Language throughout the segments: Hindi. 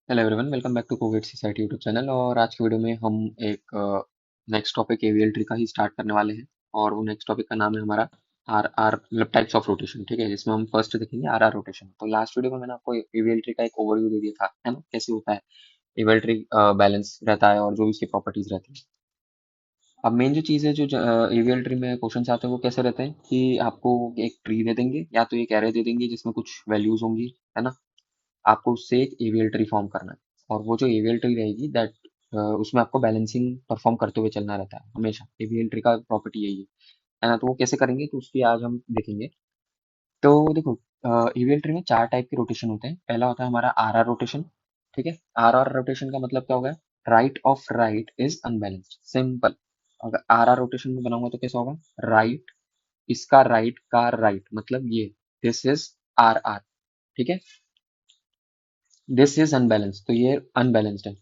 Hello everyone, welcome back to Covid society YouTube channel. और आज की वीडियो में हम एक नेक्स्ट टॉपिक एवीएल ट्री का ही स्टार्ट करने वाले हैं। और वो नेक्स्ट टॉपिक का नाम है हमारा आर आर मतलब टाइप्स ऑफ रोटेशन। ठीक है, जिसमें हम फर्स्ट देखेंगे आर आर रोटेशन। तो लास्ट वीडियो में मैंने आपको एवीएल ट्री का एक ओवरव्यू दे दिया था, है ना, कैसे होता है एवीएल ट्री, बैलेंस रहता है और जो भी उसकी प्रॉपर्टीज रहती है। अब मेन जो चीज़ है, जो एवीएल ट्री में क्वेश्चन आते हैं वो कैसे रहते हैं कि आपको एक ट्री दे देंगे या तो एक एरे दे देंगे जिसमें कुछ वैल्यूज होंगी, है ना। आपको उससे एक एवीएल ट्री फॉर्म करना है। और वो जो एवीएल ट्री रहेगी दैट, उसमें आपको बैलेंसिंग परफॉर्म करते हुए चलना रहता है हमेशा। एवीएल ट्री का प्रॉपर्टी यही है ना। तो वो कैसे करेंगे तो उसकी आज हम देखेंगे। तो देखो, एवीएल ट्री में चार टाइप के रोटेशन होते हैं। पहला होता है हमारा आर आर रोटेशन। ठीक है, आर आर रोटेशन का मतलब क्या होगा? Right of right is unbalanced, simple. अगर आर आर रोटेशन में बनाऊंगा तो कैसा होगा? राइट, इसका राइट का राइट मतलब ये, दिस इज आर आर। ठीक है, दिस इज अनबैलेंस्ड तो ये अनबैलेंस्ड है।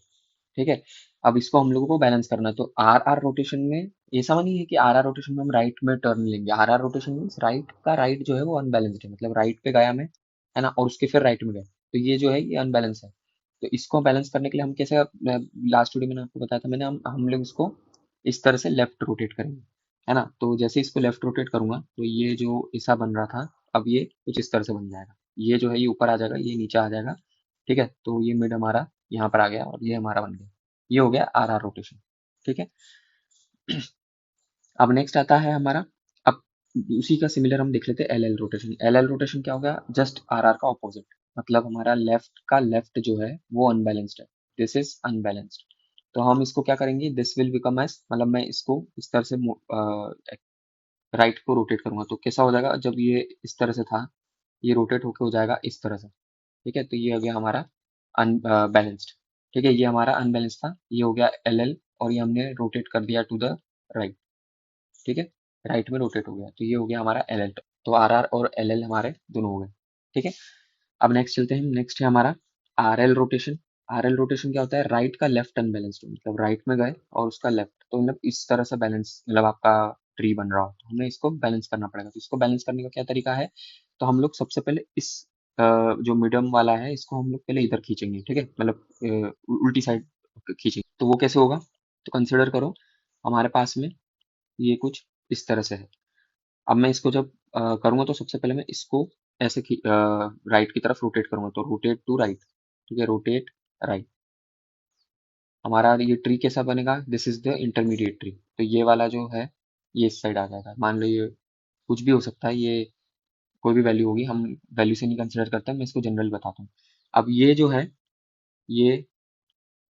ठीक है, अब इसको हम लोगों को बैलेंस करना है। तो आर आर रोटेशन में ऐसा नहीं है कि आर आर रोटेशन में हम राइट में टर्न लेंगे। R R rotation means right का राइट जो है वो अनबैलेंस्ड है, मतलब राइट पे गया मैं, है ना, और उसके फिर राइट में गए, तो ये जो है ये अनबैलेंस है। तो इसको बैलेंस करने के लिए हम कैसे, लास्ट वीडियो में आपको बताया था मैंने, हम लोग इसको इस तरह से लेफ्ट रोटेट करेंगे, है ना। तो जैसे इसको लेफ्ट रोटेट करूंगा तो ये जो ऐसा बन रहा था, अब ये कुछ इस तरह से बन जाएगा। ये जो है ये ऊपर आ जाएगा, ये नीचे आ जाएगा। ठीक है, तो ये मिड हमारा यहाँ पर आ गया और ये हमारा बन गया। ये हो गया आर आर रोटेशन। ठीक है, अब नेक्स्ट आता है हमारा, अब उसी का सिमिलर हम देख लेते हैं L L rotation. L L rotation क्या होगा? जस्ट आर आर का ऑपोजिट, मतलब हमारा लेफ्ट का लेफ्ट जो है वो अनबैलेंस्ड है, दिस इज अनबैलेंस्ड। तो हम इसको क्या करेंगे, दिस विल बिकम एस, मतलब मैं इसको इस तरह से राइट को रोटेट करूंगा तो कैसा हो जाएगा? जब ये इस तरह से था, ये रोटेट होके हो जाएगा इस तरह से। ठीक है, तो ये हो गया हमारा अनबैलेंस्ड। ठीक है, ये हमारा अनबैलेंस था, ये हो गया एल एल, और ये हमने रोटेट कर दिया टू द राइट। ठीक है, राइट में रोटेट हो गया तो ये हो गया हमारा एल एल। तो आर आर और एल एल हमारे दोनों हो गए। ठीक है, अब नेक्स्ट चलते हैं। नेक्स्ट है हमारा are L rotation. Are L rotation क्या होता है? राइट का लेफ्ट अनबैलेंस्ड, मतलब राइट में गए और उसका लेफ्ट, तो मतलब इस तरह से बैलेंस, मतलब आपका ट्री बन रहा हो तो हमें इसको बैलेंस करना पड़ेगा। तो इसको बैलेंस करने का क्या तरीका है? तो हम लोग सबसे पहले इस जो मीडियम वाला है इसको हम लोग पहले इधर खींचेंगे। ठीक है, मतलब उल्टी साइड खींचेंगे। तो वो कैसे होगा? तो कंसिडर करो हमारे पास में ये कुछ इस तरह से है। अब मैं इसको जब करूंगा तो सबसे पहले मैं इसको ऐसे राइट की तरफ रोटेट करूंगा, तो रोटेट टू राइट। ठीक है, रोटेट राइट। हमारा ये ट्री कैसा बनेगा? This is the intermediate tree. तो ये वाला जो है ये इस साइड आ जाएगा। मान लो ये कुछ भी हो सकता है, ये कोई भी वैल्यू होगी, हम वैल्यू से नहीं कंसिडर करते हैं, मैं इसको जनरल बताता हूँ। अब ये जो है ये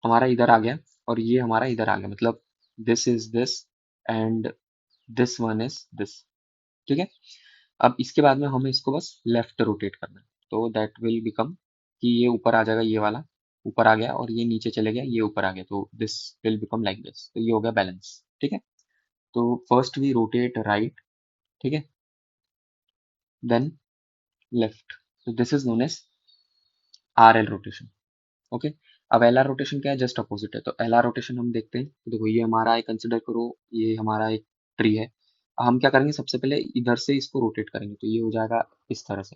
हमारा इधर आ गया और ये हमारा इधर आ गया, मतलब this is this and this one is this. ठीक है, अब इसके बाद में हमें इसको बस लेफ्ट रोटेट करना है। तो दैट विल बिकम कि ये ऊपर आ जाएगा, ये वाला ऊपर आ गया और ये नीचे चले गया, ये ऊपर आ गया, तो this will become like this. तो ये हो गया बैलेंस। ठीक है, तो फर्स्ट वी रोटेट राइट, ठीक है, देन लेफ्ट। तो this is known as R L rotation. Okay, अब एल आर रोटेशन क्या है? जस्ट अपोजिट है। तो एल आर रोटेशन हम देखते हैं। तो देखो, ये हमारा एक कंसिडर करो, ये हमारा एक ट्री है। हम क्या करेंगे, सबसे पहले इधर से इसको रोटेट करेंगे तो ये हो जाएगा इस तरह से।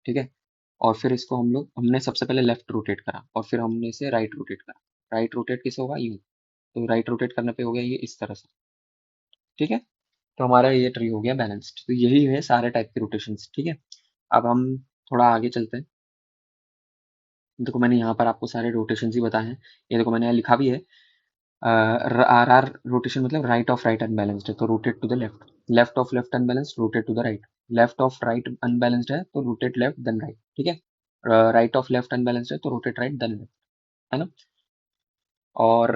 ठीक है, और फिर इसको हमने सबसे पहले लेफ्ट रोटेट करा और फिर हमने इसे राइट रोटेट करा। राइट रोटेट किसे होगा? यूं। तो राइट रोटेट करने पे हो गया ये इस तरह से। ठीक है, तो हमारा ये ट्री हो गया बैलेंस्ड। तो यही है सारे टाइप के रोटेशंस। ठीक है, अब हम थोड़ा आगे चलते हैं। देखो, मैंने यहाँ पर आपको सारे रोटेशंस ही बताए हैं। ये देखो मैंने यहाँ लिखा भी है, आर आर रोटेशन मतलब राइट ऑफ राइट अनबैलेंस्ड है तो rotate to the left. Left of left unbalanced, rotate to the right. Left of right unbalanced है तो रोटेट लेफ्ट देन राइट। ठीक है, राइट ऑफ लेफ्ट अनबैलेंस्ड है तो रोटेट राइट देन लेफ्ट, है ना। और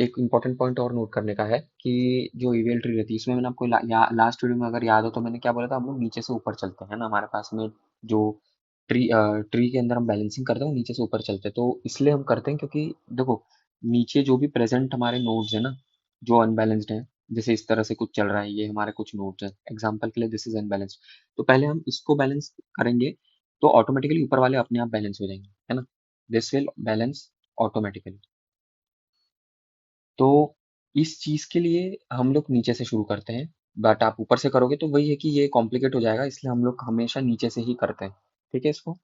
एक इम्पोर्टेंट पॉइंट और नोट करने का है कि जो ईवीएल ट्री रहती है इसमें मैंने आपको लास्ट वीडियो में अगर याद हो तो मैंने क्या बोला था, हम लोग नीचे से ऊपर चलते हैं ना। हमारे पास में जो ट्री के अंदर हम बैलेंसिंग करते हैं वो नीचे से ऊपर चलते हैं। तो इसलिए हम करते हैं क्योंकि देखो, नीचे जो भी प्रेजेंट हमारे नोड्स है ना, जो अनबैलेंस्ड है, जैसे इस तरह से कुछ चल रहा है, ये हमारे कुछ नोड्स हैं, एग्जाम्पल के लिए दिस इज अनबैलेंस्ड। तो पहले हम इसको बैलेंस करेंगे तो ऑटोमेटिकली ऊपर वाले अपने आप बैलेंस हो जाएंगे, है ना। This will balance automatically. तो इस चीज के लिए हम लोग नीचे से शुरू करते हैं, बट आप ऊपर से करोगे तो वही है कि ये कॉम्प्लिकेट हो जाएगा, इसलिए हम लोग हमेशा नीचे से ही करते हैं। ठीक है इसको,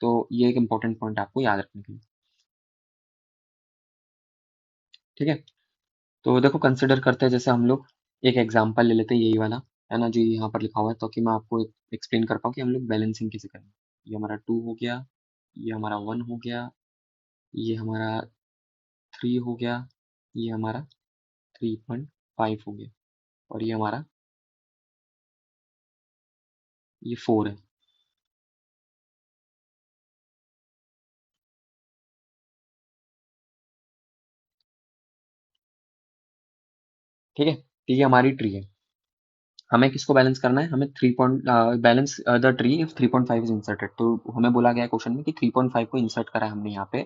तो ये एक इम्पोर्टेंट पॉइंट आपको याद रखने के लिए। ठीक है। तो देखो कंसिडर करते हैं, जैसे हम लोग एक एग्जांपल ले लेते हैं, यही वाला है ना जो यहाँ पर लिखा हुआ है, ताकि मैं आपको एक्सप्लेन कर पाऊँ कि हम लोग बैलेंसिंग कैसे करेंगे। ये हमारा 2 हो गया, ये हमारा 1 हो गया, ये हमारा 3 हो गया, ये हमारा 3.5 हो गया, और ये हमारा ये 4 है। ठीक है, तो ये हमारी ट्री है। हमें किसको बैलेंस करना है? हमें three point balance the tree if 3.5 is inserted. तो हमें बोला गया है क्वेश्चन में कि 3.5 को इंसर्ट करा है हमने यहाँ पे,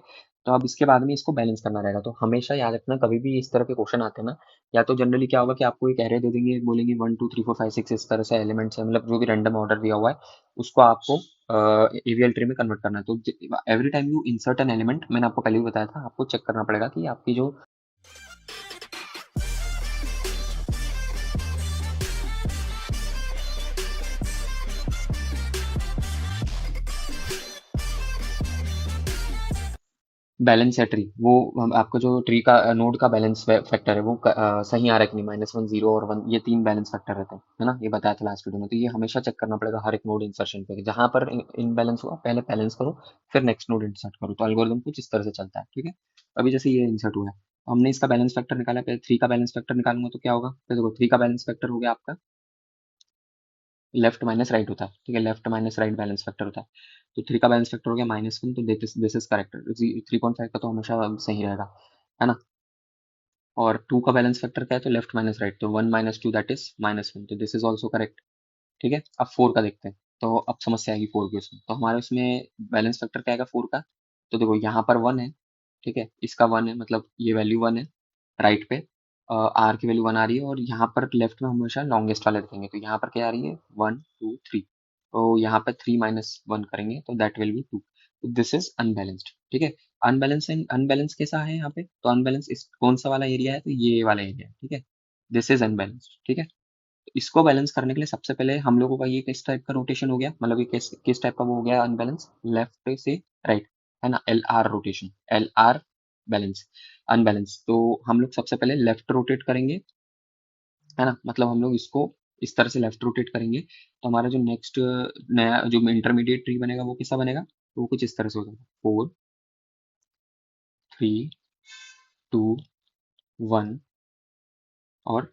तो अब इसके बाद में इसको बैलेंस करना रहेगा। तो हमेशा याद रखना, कभी भी इस तरह के क्वेश्चन आते हैं ना, या तो जनरली क्या होगा कि आपको एक एरे दे देंगे, बोलेंगे 1 2 3 4 5 6 इस तरह से एलिमेंट्स है, मतलब जो भी रैंडम ऑर्डर दिया हुआ है उसको आपको एवीएल ट्री में कन्वर्ट करना है। तो every time you insert an element, मैंने आपको पहले भी बताया था, आपको चेक करना पड़ेगा कि आपकी जो बैलेंस है ट्री, वो आपका जो ट्री का नोड का बैलेंस फैक्टर है वो सही आ रहा है कि नहीं, -1 0 और 1, ये 3 बैलेंस फैक्टर रहते हैं, है ना, ये बताया था लास्ट वीडियो में। तो ये हमेशा चेक करना पड़ेगा हर एक नोड इंसर्शन पे, जहां पर इनबैलेंस हुआ पहले बैलेंस करो, फिर नेक्स्ट नोड इंसर्ट करो। तो एल्गोरिदम कुछ इस तरह से चलता है। ठीक है, अभी जैसे ये इंसर्ट हुआ है, हमने इसका बैलेंस फैक्टर निकाला, पहले 3 का बैलेंस फैक्टर निकालूंगा तो क्या होगा? तो देखो 3 का बैलेंस फैक्टर हो गया आपका, लेफ्ट माइनस राइट होता है। ठीक है, left minus right balance factor होता है। तो 3 का बैलेंस फैक्टर हो गया -1, तो दिस इज करेक्ट। 3.5 का तो हमेशा सही रहेगा, है ना। और 2 का बैलेंस फैक्टर क्या है? तो लेफ्ट माइनस राइट, तो 1 - 2 दैट इज -1, तो दिस इज ऑल्सो करेक्ट। ठीक है, अब 4 का देखते हैं। तो अब समस्या आएगी 4 की उसमें, तो हमारे उसमें बैलेंस फैक्टर क्या आएगा 4 का? तो देखो यहाँ पर 1 है, ठीक है, इसका 1 है, मतलब ये वैल्यू 1 है राइट पे, आर की वैल्यू 1 आ रही है, और यहाँ पर लेफ्ट में हमेशा लॉन्गेस्ट वाले रखेंगे, तो यहाँ पर क्या आ रही है 1 2 3, तो यहाँ पर 3 - 1 करेंगे तो दैट विल बी 2। तो दिस इज अनबैलेंस्ड। ठीक है, अनबैलेंस अनबैलेंस कैसा है यहाँ पे? तो अनबैलेंस इस कौन सा वाला एरिया है? तो ये वाला एरिया है। ठीक है, दिस इज अनबैलेंस्ड। ठीक है, इसको बैलेंस करने के लिए सबसे पहले हम लोगों का ये किस टाइप का रोटेशन हो गया, मतलब ये किस किस टाइप का वो हो गया अनबैलेंस, लेफ्ट से राइट, है ना, L R rotation, L R balance, unbalance. तो हम लोग सबसे पहले लेफ्ट रोटेट करेंगे, है ना, मतलब हम लोग इसको इस तरह से लेफ्ट रोटेट करेंगे, तो हमारा जो नेक्स्ट नया जो इंटरमीडिएट ट्री बनेगा वो कैसा बनेगा? तो वो कुछ इस तरह से हो जाएगा, 4 3 2 1 और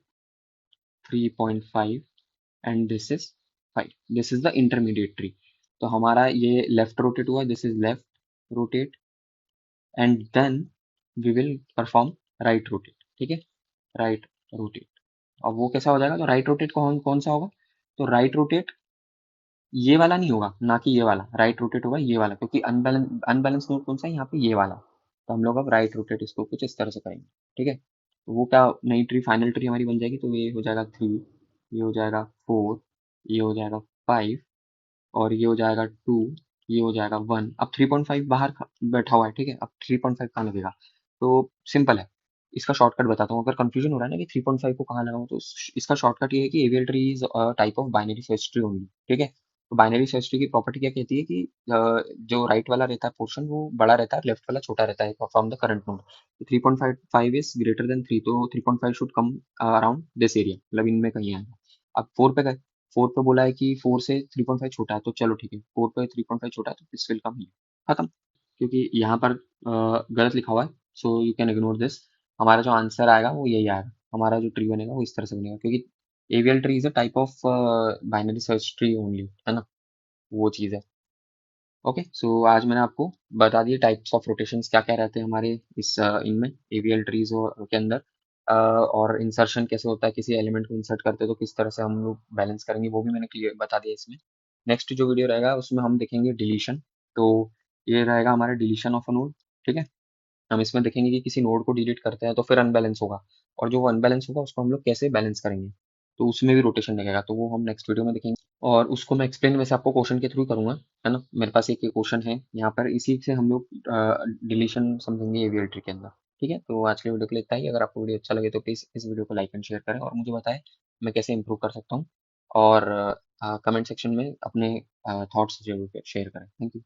3.5, and this is 5, this is the intermediate tree. तो हमारा ये लेफ्ट रोटेट हुआ, this is left rotate, and then we will perform right rotate. ठीक है, राइट रोटेट। अब वो कैसा हो जाएगा? तो राइट रोटेट कौन कौन सा होगा? तो राइट रोटेट ये वाला नहीं होगा, ना कि ये वाला, राइट रोटेट होगा ये वाला, क्योंकि अनबैलेंस नोड कौन सा है यहाँ पे? ये वाला। तो हम लोग अब राइट रोटेट इसको कुछ इस तरह से करेंगे। ठीक है, तो वो क्या नई ट्री, फाइनल ट्री हमारी बन जाएगी। तो ये हो जाएगा 3, ये हो जाएगा 4, ये हो जाएगा 5, और ये हो जाएगा 2, ये हो जाएगा 1। अब 3.5 बाहर बैठा हुआ है, ठीक है, अब 3.5 कहाँ लगेगा? तो सिंपल है, इसका शॉर्टकट बताता हूँ। अगर कंफ्यूजन हो रहा है ना कि 3.5 को कहाँ लगाऊं, तो इसका शॉर्टकट ये है कि AVL tree is type of binary search tree only. ठीक है, तो बाइनरी सर्च ट्री की प्रॉपर्टी क्या कहती है कि जो राइट वाला रहता है पोर्शन वो बड़ा रहता है, लेफ्ट वाला छोटा रहता है फ्रॉम द करंट नोड। तो 3.5 इज ग्रेटर देन 3, तो 3.5 should come around this area, मतलब इनमें कहीं आएगा। अब 4 पे गए, 4 पे बोला है कि 4 से 3.5 छोटा है, तो चलो ठीक है, 4 पे 3.5 छोटा है तो दिस विल कम हियर, खत्म। क्योंकि यहाँ पर गलत लिखा हुआ है, so you can ignore this. हमारा जो आंसर आएगा वो यही आएगा, हमारा जो ट्री बनेगा वो इस तरह से बनेगा, क्योंकि AVL tree is a type of binary search tree only, है ना, वो चीज़ है। ओके, सो आज मैंने आपको बता दिए टाइप्स ऑफ रोटेशंस क्या क्या रहते हैं हमारे इस इनमें एवियल ट्रीज के अंदर, और इंसर्शन कैसे होता है, किसी एलिमेंट को इंसर्ट करते हैं तो किस तरह से हम लोग बैलेंस करेंगे, वो भी मैंने क्लियर बता दिया इसमें। नेक्स्ट जो वीडियो रहेगा उसमें हम देखेंगे डिलीशन। तो ये रहेगा हमारा डिलीशन ऑफ अ नोड। ठीक है, हम इसमें देखेंगे कि किसी नोड को डिलीट करते हैं तो फिर अनबैलेंस होगा, और जो वो अनबैलेंस होगा उसको हम लोग कैसे बैलेंस करेंगे, तो उसमें भी रोटेशन लगेगा, तो वो हम नेक्स्ट वीडियो में देखेंगे। और उसको मैं एक्सप्लेन वैसे आपको क्वेश्चन के थ्रू करूंगा, है ना, मेरे पास एक क्वेश्चन है यहाँ पर, इसी से हम लोग डिलीशन समझेंगे एवियल ट्री के अंदर। ठीक है, तो आज के वीडियो के लिए इतना ही। अगर आपको वीडियो अच्छा लगे तो प्लीज़ इस वीडियो को लाइक एंड शेयर करें, और मुझे बताएं मैं कैसे इंप्रूव कर सकता हूँ, और कमेंट सेक्शन में अपने थॉट्स जरूर शेयर करें। Thank you.